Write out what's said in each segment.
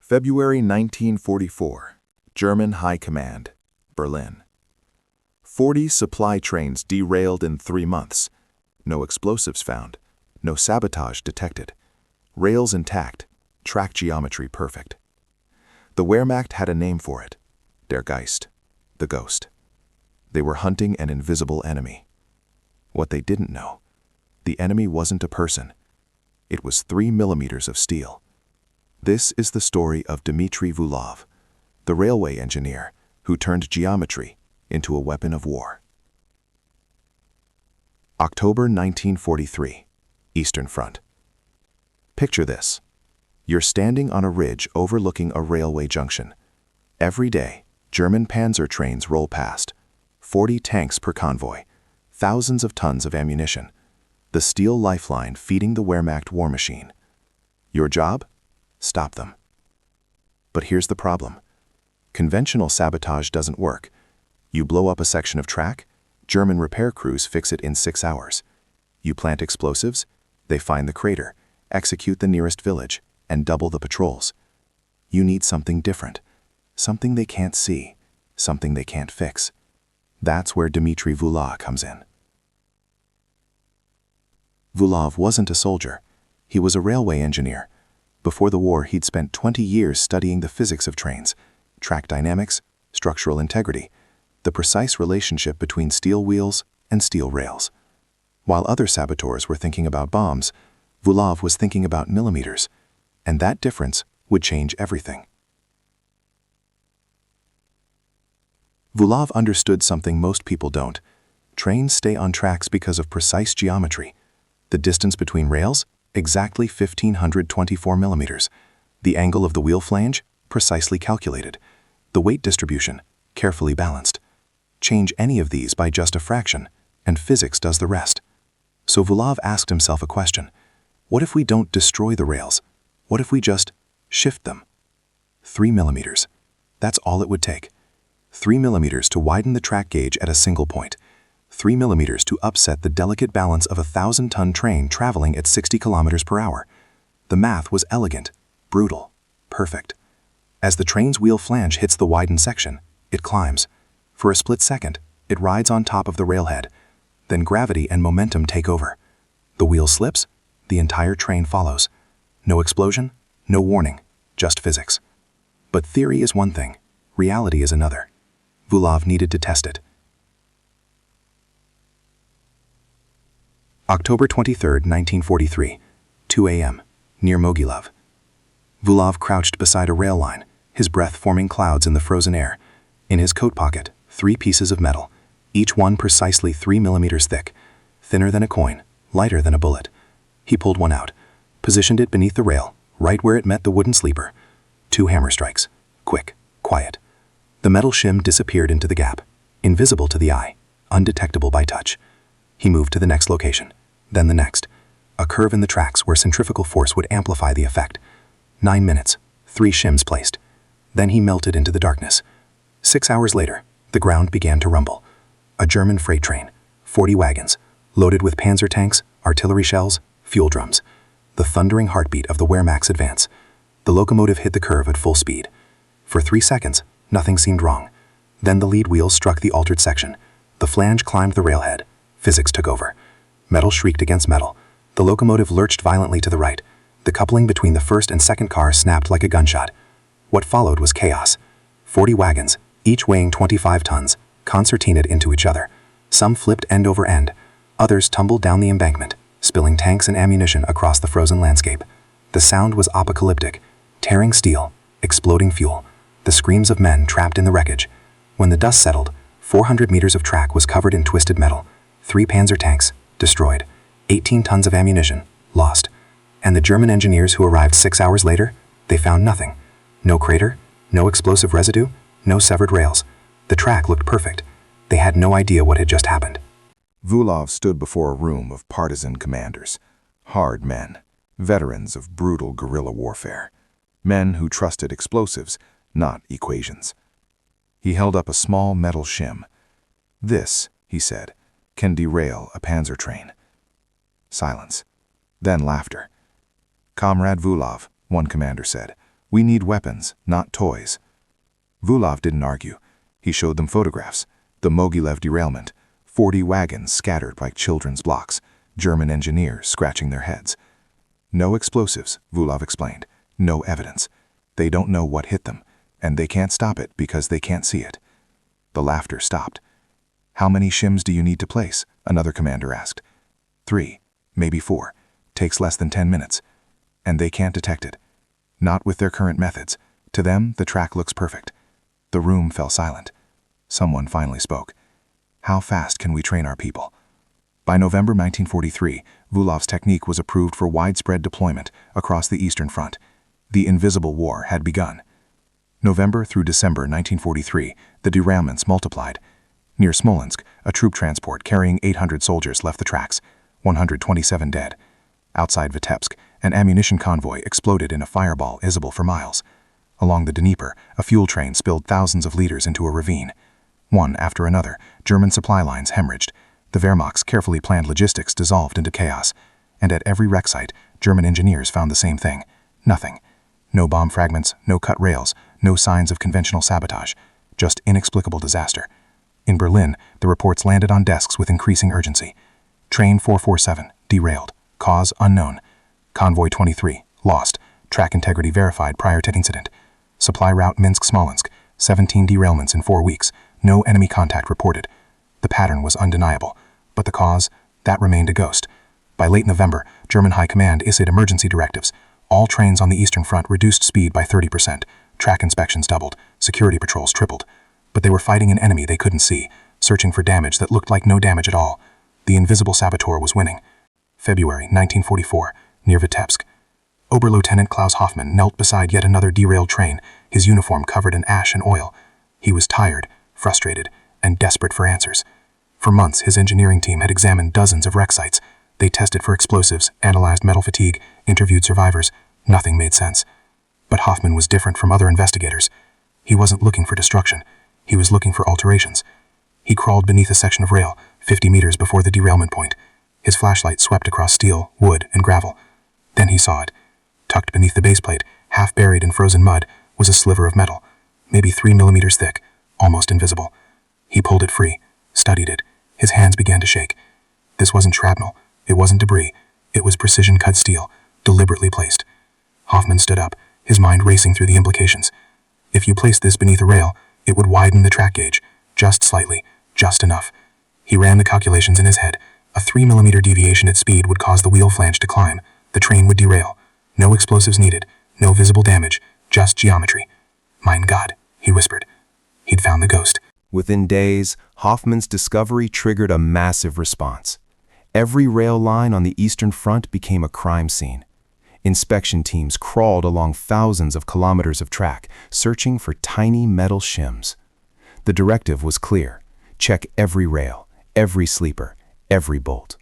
February 1944. German High Command, Berlin. 40 supply trains derailed in 3 months. No explosives found. No sabotage detected. Rails intact. Track geometry perfect. The Wehrmacht had a name for it. Der Geist, the ghost. They were hunting an invisible enemy. What they didn't know, the enemy wasn't a person. It was 3 millimeters of steel. This is the story of Dmitri Vulov, the railway engineer who turned geometry into a weapon of war. October 1943, Eastern Front. Picture this. You're standing on a ridge overlooking a railway junction. Every day, German Panzer trains roll past. 40 tanks per convoy, thousands of tons of ammunition. The steel lifeline feeding the Wehrmacht war machine. Your job? Stop them. But here's the problem. Conventional sabotage doesn't work. You blow up a section of track, German repair crews fix it in 6 hours. You plant explosives, they find the crater, execute the nearest village, and double the patrols. You need something different, something they can't see, something they can't fix. That's where Dmitri Vulov comes in. Vulov wasn't a soldier. He was a railway engineer. Before the war, he'd spent 20 years studying the physics of trains, track dynamics, structural integrity, the precise relationship between steel wheels and steel rails. While other saboteurs were thinking about bombs, Vulov was thinking about millimeters, and that difference would change everything. Vulov understood something most people don't. Trains stay on tracks because of precise geometry. The distance between rails, exactly 1,524 millimeters. The angle of the wheel flange, precisely calculated. The weight distribution, carefully balanced. Change any of these by just a fraction, and physics does the rest. So Vulov asked himself a question. What if we don't destroy the rails? What if we just shift them? 3 millimeters. That's all it would take. 3 millimeters to widen the track gauge at a single point. 3 millimeters to upset the delicate balance of a 1,000-ton train traveling at 60 kilometers per hour. The math was elegant, brutal, perfect. As the train's wheel flange hits the widened section, it climbs. For a split second, it rides on top of the railhead. Then gravity and momentum take over. The wheel slips, the entire train follows. No explosion, no warning, just physics. But theory is one thing, reality is another. Vulov needed to test it. October 23, 1943, 2 a.m., near Mogilev. Vulov crouched beside a rail line, his breath forming clouds in the frozen air. In his coat pocket, 3 pieces of metal, each one precisely 3 millimeters thick, thinner than a coin, lighter than a bullet. He pulled one out, positioned it beneath the rail, right where it met the wooden sleeper. 2 hammer strikes, quick, quiet. The metal shim disappeared into the gap, invisible to the eye, undetectable by touch. He moved to the next location, then the next, a curve in the tracks where centrifugal force would amplify the effect. 9 minutes, 3 shims placed. Then he melted into the darkness. 6 hours later, the ground began to rumble. A German freight train, 40 wagons, loaded with Panzer tanks, artillery shells, fuel drums. The thundering heartbeat of the Wehrmacht's advance. The locomotive hit the curve at full speed. For 3 seconds, nothing seemed wrong. Then the lead wheels struck the altered section. The flange climbed the railhead. Physics took over. Metal shrieked against metal. The locomotive lurched violently to the right. The coupling between the first and second car snapped like a gunshot. What followed was chaos. 40 wagons, each weighing 25 tons, concertinaed into each other. Some flipped end over end. Others tumbled down the embankment, spilling tanks and ammunition across the frozen landscape. The sound was apocalyptic. Tearing steel, exploding fuel, the screams of men trapped in the wreckage. When the dust settled, 400 meters of track was covered in twisted metal. 3 Panzer tanks, destroyed. 18 tons of ammunition, lost. And the German engineers who arrived 6 hours later, they found nothing. No crater, no explosive residue, no severed rails. The track looked perfect. They had no idea what had just happened. Vulov stood before a room of partisan commanders, hard men, veterans of brutal guerrilla warfare, men who trusted explosives, not equations. He held up a small metal shim. "This," he said, "can derail a Panzer train." Silence. Then laughter. "Comrade Vulov," one commander said, We need weapons, not toys. Vulov didn't argue. He showed them photographs. The Mogilev derailment. 40 wagons scattered like children's blocks. German engineers scratching their heads. No explosives, Vulov explained. No evidence. They don't know what hit them, and they can't stop it because they can't see it. The laughter stopped. How many shims do you need to place? Another commander asked. 3, maybe 4. Takes less than 10 minutes. And they can't detect it. Not with their current methods. To them, the track looks perfect. The room fell silent. Someone finally spoke. How fast can we train our people? By November 1943, Vulov's technique was approved for widespread deployment across the Eastern Front. The Invisible War had begun. November through December 1943, the derailments multiplied. Near Smolensk, a troop transport carrying 800 soldiers left the tracks, 127 dead. Outside Vitebsk, an ammunition convoy exploded in a fireball visible for miles. Along the Dnieper, a fuel train spilled thousands of liters into a ravine. One after another, German supply lines hemorrhaged. The Wehrmacht's carefully planned logistics dissolved into chaos. And at every wreck site, German engineers found the same thing. Nothing. No bomb fragments, no cut rails, no signs of conventional sabotage. Just inexplicable disaster. In Berlin, the reports landed on desks with increasing urgency. Train 447, derailed. Cause unknown. Convoy 23, lost. Track integrity verified prior to incident. Supply route Minsk-Smolensk, 17 derailments in 4 weeks. No enemy contact reported. The pattern was undeniable, but the cause, that remained a ghost. By late November, German High Command issued emergency directives. All trains on the Eastern Front reduced speed by 30%. Track inspections doubled. Security patrols tripled. But they were fighting an enemy they couldn't see, searching for damage that looked like no damage at all. The invisible Saboteur was winning. February 1944, near Vitebsk. Oberlieutenant Klaus Hoffman knelt beside yet another derailed train, his uniform covered in ash and oil. He was tired, frustrated, and desperate for answers. For months, his engineering team had examined dozens of wreck sites. They tested for explosives, analyzed metal fatigue, interviewed survivors. Nothing made sense. But Hoffman was different from other investigators. He wasn't looking for destruction. He was looking for alterations. He crawled beneath a section of rail, 50 meters before the derailment point. His flashlight swept across steel, wood, and gravel. Then he saw it. Tucked beneath the baseplate, half buried in frozen mud, was a sliver of metal, maybe 3 millimeters thick, almost invisible. He pulled it free, studied it. His hands began to shake. This wasn't shrapnel. It wasn't debris. It was precision-cut steel, deliberately placed. Hoffman stood up, his mind racing through the implications. If you placed this beneath a rail, it would widen the track gauge, just slightly, just enough. He ran the calculations in his head. A 3 millimeter deviation at speed would cause the wheel flange to climb. The train would derail. No explosives needed, no visible damage, just geometry. Mein Gott, he whispered. He'd found the ghost. Within days, Hoffman's discovery triggered a massive response. Every rail line on the Eastern Front became a crime scene. Inspection teams crawled along thousands of kilometers of track, searching for tiny metal shims. The directive was clear. Check every rail, every sleeper, every bolt.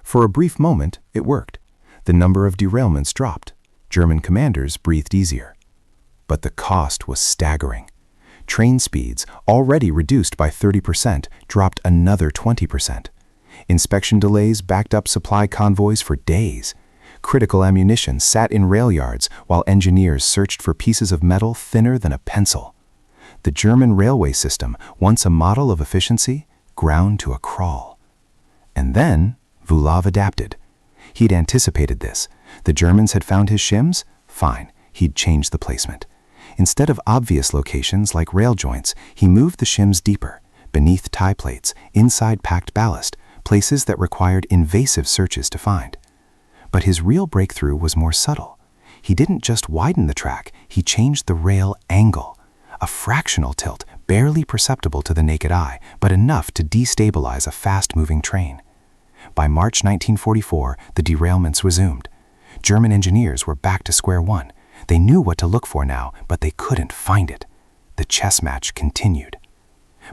For a brief moment, it worked. The number of derailments dropped. German commanders breathed easier. But the cost was staggering. Train speeds, already reduced by 30%, dropped another 20%. Inspection delays backed up supply convoys for days. Critical ammunition sat in rail yards while engineers searched for pieces of metal thinner than a pencil. The German railway system, once a model of efficiency, ground to a crawl. And then Vulov adapted. He'd anticipated this. The Germans had found his shims? Fine, he'd changed the placement. Instead of obvious locations like rail joints, he moved the shims deeper, beneath tie plates, inside packed ballast, places that required invasive searches to find. But his real breakthrough was more subtle. He didn't just widen the track, he changed the rail angle. A fractional tilt, barely perceptible to the naked eye, but enough to destabilize a fast-moving train. By March 1944, the derailments resumed. German engineers were back to square one. They knew what to look for now, but they couldn't find it. The chess match continued.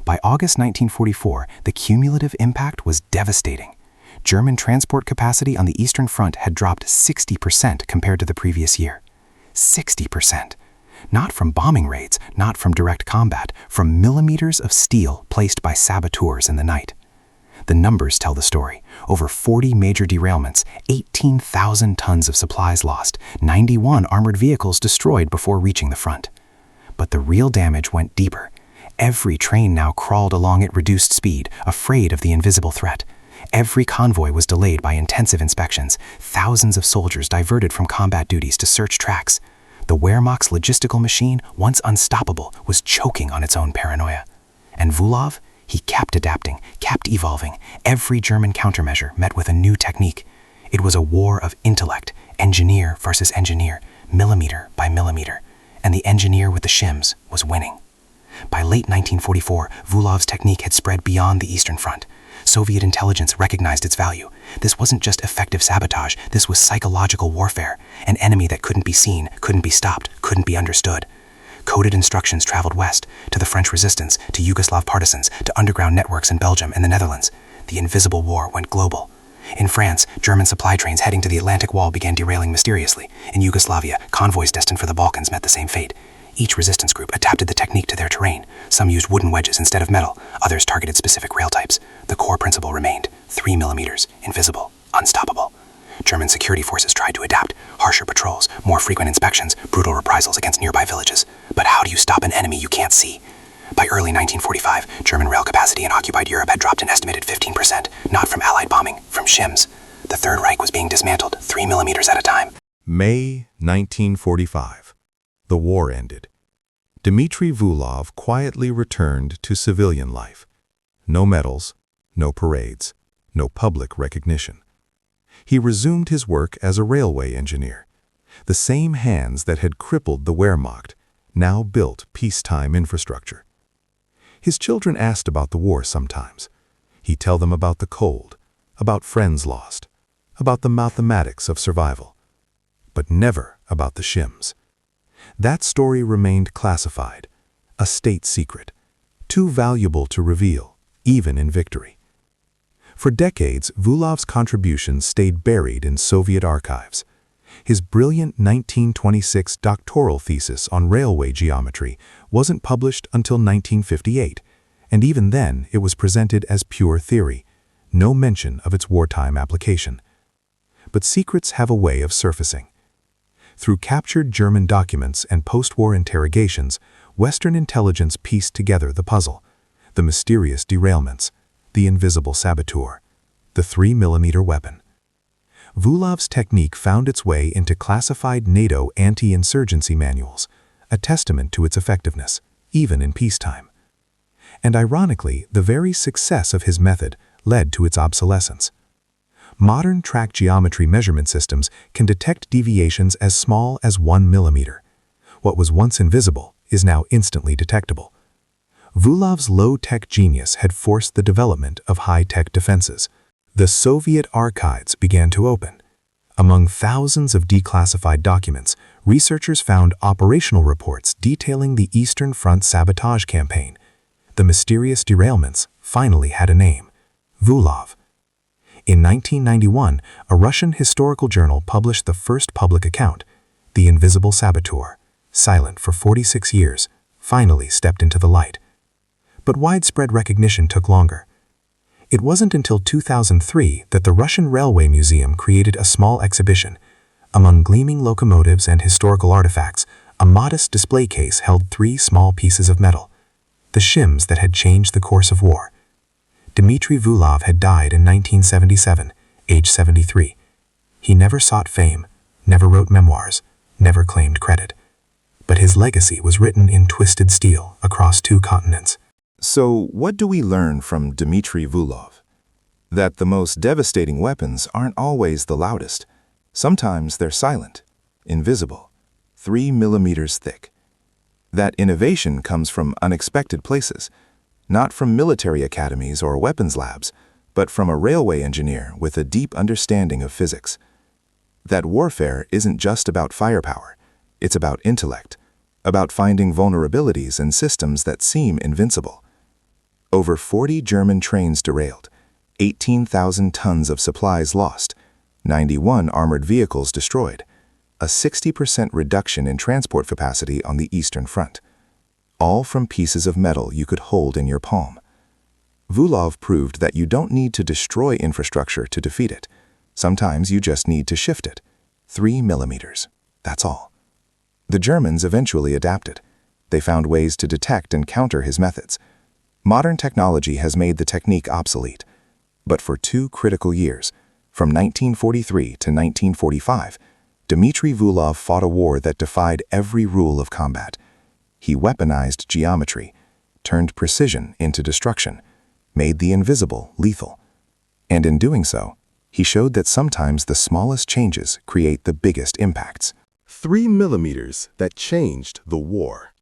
By August 1944, the cumulative impact was devastating. German transport capacity on the Eastern Front had dropped 60% compared to the previous year. 60%. Not from bombing raids, not from direct combat, from millimeters of steel placed by saboteurs in the night. The numbers tell the story. Over 40 major derailments, 18,000 tons of supplies lost, 91 armored vehicles destroyed before reaching the front. But the real damage went deeper. Every train now crawled along at reduced speed, afraid of the invisible threat. Every convoy was delayed by intensive inspections, thousands of soldiers diverted from combat duties to search tracks. The Wehrmacht's logistical machine, once unstoppable, was choking on its own paranoia. And Vulov? He kept adapting, kept evolving. Every German countermeasure met with a new technique. It was a war of intellect, engineer versus engineer, millimeter by millimeter. And the engineer with the shims was winning. By late 1944, Vulov's technique had spread beyond the Eastern Front. Soviet intelligence recognized its value. This wasn't just effective sabotage, this was psychological warfare. An enemy that couldn't be seen, couldn't be stopped, couldn't be understood. Coded instructions traveled west, to the French resistance, to Yugoslav partisans, to underground networks in Belgium and the Netherlands. The invisible war went global. In France, German supply trains heading to the Atlantic Wall began derailing mysteriously. In Yugoslavia, convoys destined for the Balkans met the same fate. Each resistance group adapted the technique to their terrain. Some used wooden wedges instead of metal, others targeted specific rail types. The core principle remained: 3 millimeters, invisible, unstoppable. German security forces tried to adapt: harsher patrols, more frequent inspections, brutal reprisals against nearby villages. But how do you stop an enemy you can't see? By early 1945, German rail capacity in occupied Europe had dropped an estimated 15%, not from Allied bombing, from shims. The Third Reich was being dismantled, 3 millimeters at a time. May 1945. The war ended. Dmitri Vulov quietly returned to civilian life. No medals, no parades, no public recognition. He resumed his work as a railway engineer. The same hands that had crippled the Wehrmacht now built peacetime infrastructure. His children asked about the war sometimes. He'd tell them about the cold, about friends lost, about the mathematics of survival, but never about the shims. That story remained classified, a state secret, too valuable to reveal, even in victory. For decades, Vulov's contributions stayed buried in Soviet archives. His brilliant 1926 doctoral thesis on railway geometry wasn't published until 1958, and even then it was presented as pure theory, no mention of its wartime application. But secrets have a way of surfacing. Through captured German documents and post-war interrogations, Western intelligence pieced together the puzzle: the mysterious derailments, the invisible saboteur, the 3mm weapon. Vulov's technique found its way into classified NATO anti-insurgency manuals, a testament to its effectiveness, even in peacetime. And ironically, the very success of his method led to its obsolescence. Modern track geometry measurement systems can detect deviations as small as 1 millimeter. What was once invisible is now instantly detectable. Vulov's low-tech genius had forced the development of high-tech defenses. The Soviet archives began to open. Among thousands of declassified documents, researchers found operational reports detailing the Eastern Front sabotage campaign. The mysterious derailments finally had a name: Vulov. In 1991, a Russian historical journal published the first public account. The invisible saboteur, silent for 46 years, finally stepped into the light. But widespread recognition took longer. It wasn't until 2003 that the Russian Railway Museum created a small exhibition. Among gleaming locomotives and historical artifacts, a modest display case held 3 small pieces of metal, the shims that had changed the course of war. Dmitri Vulov had died in 1977, age 73. He never sought fame, never wrote memoirs, never claimed credit. But his legacy was written in twisted steel across 2 continents. So, what do we learn from Dmitri Vulov? That the most devastating weapons aren't always the loudest. Sometimes they're silent, invisible, 3 millimeters thick. That innovation comes from unexpected places, not from military academies or weapons labs, but from a railway engineer with a deep understanding of physics. That warfare isn't just about firepower, it's about intellect, about finding vulnerabilities in systems that seem invincible. Over 40 German trains derailed, 18,000 tons of supplies lost, 91 armored vehicles destroyed, a 60% reduction in transport capacity on the Eastern Front, all from pieces of metal you could hold in your palm. Vulov proved that you don't need to destroy infrastructure to defeat it. Sometimes you just need to shift it. 3 millimeters. That's all. The Germans eventually adapted. They found ways to detect and counter his methods. Modern technology has made the technique obsolete. But for 2 critical years, from 1943 to 1945, Dmitri Vulov fought a war that defied every rule of combat. He weaponized geometry, turned precision into destruction, made the invisible lethal. And in doing so, he showed that sometimes the smallest changes create the biggest impacts. 3 millimeters that changed the war.